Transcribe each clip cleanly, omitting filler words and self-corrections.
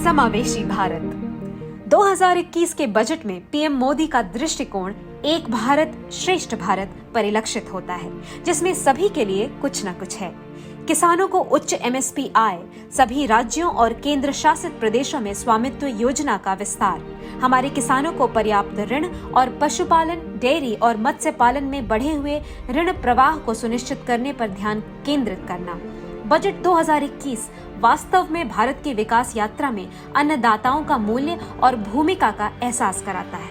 समावेशी भारत। 2021 के बजट में पीएम मोदी का दृष्टिकोण एक भारत श्रेष्ठ भारत परिलक्षित होता है, जिसमें सभी के लिए कुछ न कुछ है। किसानों को उच्च एमएसपी आय, सभी राज्यों और केंद्र शासित प्रदेशों में स्वामित्व योजना का विस्तार, हमारे किसानों को पर्याप्त ऋण और पशुपालन, डेयरी और मत्स्य पालन में बढ़े हुए ऋण प्रवाह को सुनिश्चित करने पर ध्यान केंद्रित करना। बजट 2021 वास्तव में भारत की विकास यात्रा में अन्नदाताओं का मूल्य और भूमिका का एहसास कराता है।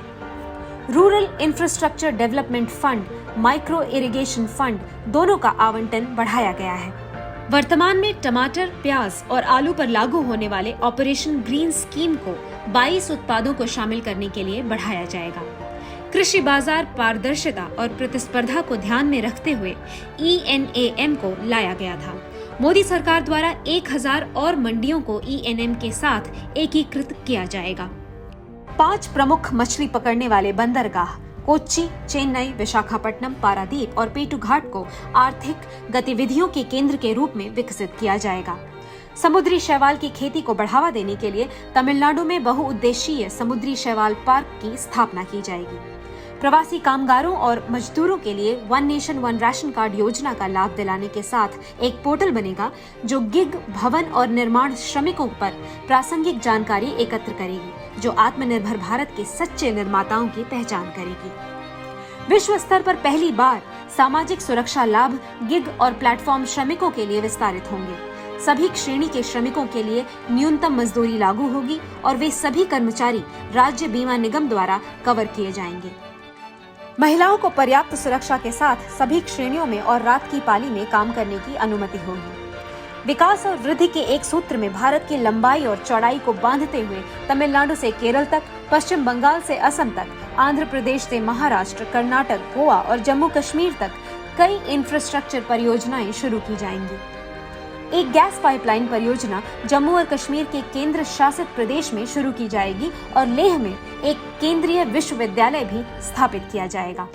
Rural infrastructure development fund, micro irrigation fund दोनों का आवंटन बढ़ाया गया है। वर्तमान में टमाटर, प्याज और आलू पर लागू होने वाले ऑपरेशन ग्रीन स्कीम को 22 उत्पादों को शामिल करने के लिए बढ़ाया जाएगा। कृषि बाजार पारदर्शिता और प्रतिस्पर्धा को ध्यान में रखते हुए ENAM को लाया गया था। मोदी सरकार द्वारा 1000 और मंडियों को ENAM के साथ एकीकृत किया जाएगा। 5 प्रमुख मछली पकड़ने वाले बंदरगाह कोच्चि, चेन्नई, विशाखापट्टनम, पारादीप और पेटूघाट को आर्थिक गतिविधियों के केंद्र के रूप में विकसित किया जाएगा। समुद्री शैवाल की खेती को बढ़ावा देने के लिए तमिलनाडु में बहुउद्देशीय समुद्री शैवाल पार्क की स्थापना की जाएगी। प्रवासी कामगारों और मजदूरों के लिए one nation one ration card योजना का लाभ दिलाने के साथ एक पोर्टल बनेगा जो गिग, भवन और निर्माण श्रमिकों पर प्रासंगिक जानकारी एकत्र करेगी, जो आत्मनिर्भर भारत के सच्चे निर्माताओं की पहचान करेगी। विश्व स्तर पर पहली बार सामाजिक सुरक्षा लाभ गिग और प्लेटफॉर्म श्रमिकों के लिए विस्तारित होंगे। सभी श्रेणी के श्रमिकों के लिए न्यूनतम मजदूरी लागू होगी और वे सभी कर्मचारी राज्य बीमा निगम द्वारा कवर किए जाएंगे। महिलाओं को पर्याप्त सुरक्षा के साथ सभी श्रेणियों में और रात की पाली में काम करने की अनुमति होगी। विकास और वृद्धि के एक सूत्र में भारत की लंबाई और चौड़ाई को बांधते हुए तमिलनाडु से केरल तक, पश्चिम बंगाल से असम तक, आंध्र प्रदेश से महाराष्ट्र, कर्नाटक, गोवा और जम्मू कश्मीर तक कई इंफ्रास्ट्रक्चर परियोजनाएं शुरू की जाएंगी। एक गैस पाइपलाइन परियोजना जम्मू और कश्मीर के केंद्र शासित प्रदेश में शुरू की जाएगी और लेह में एक केंद्रीय विश्वविद्यालय भी स्थापित किया जाएगा।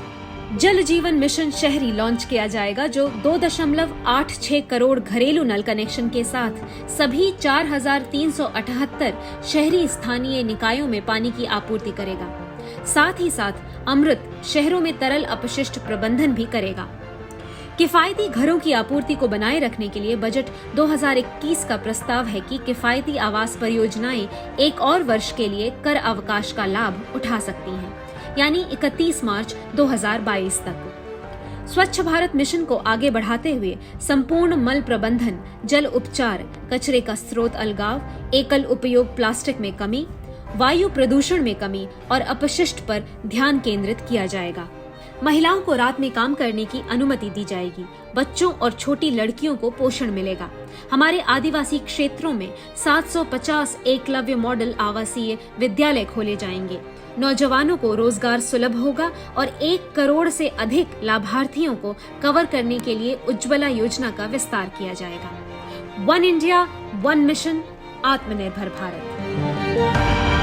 जल जीवन मिशन शहरी लॉन्च किया जाएगा, जो 2.86 करोड़ घरेलू नल कनेक्शन के साथ सभी 4378 शहरी स्थानीय निकायों में पानी की आपूर्ति करेगा। साथ ही साथ अमृत शहरों में तरल अपशिष्ट प्रबंधन भी करेगा। किफायती घरों की आपूर्ति को बनाए रखने के लिए बजट 2021 का प्रस्ताव है कि किफायती आवास परियोजनाएं एक और वर्ष के लिए कर अवकाश का लाभ उठा सकती हैं, यानी 31 मार्च 2022 तक। स्वच्छ भारत मिशन को आगे बढ़ाते हुए संपूर्ण मल प्रबंधन, जल उपचार, कचरे का स्रोत अलगाव, एकल उपयोग प्लास्टिक में कमी, वायु प्रदूषण में कमी और अपशिष्ट पर ध्यान केंद्रित किया जाएगा। महिलाओं को रात में काम करने की अनुमति दी जाएगी। बच्चों और छोटी लड़कियों को पोषण मिलेगा। हमारे आदिवासी क्षेत्रों में 750 एकलव्य मॉडल आवासीय विद्यालय खोले जाएंगे। नौजवानों को रोजगार सुलभ होगा और 1 करोड़ से अधिक लाभार्थियों को कवर करने के लिए उज्ज्वला योजना का विस्तार किया जाएगा। वन इंडिया, वन मिशन, आत्मनिर्भर भारत।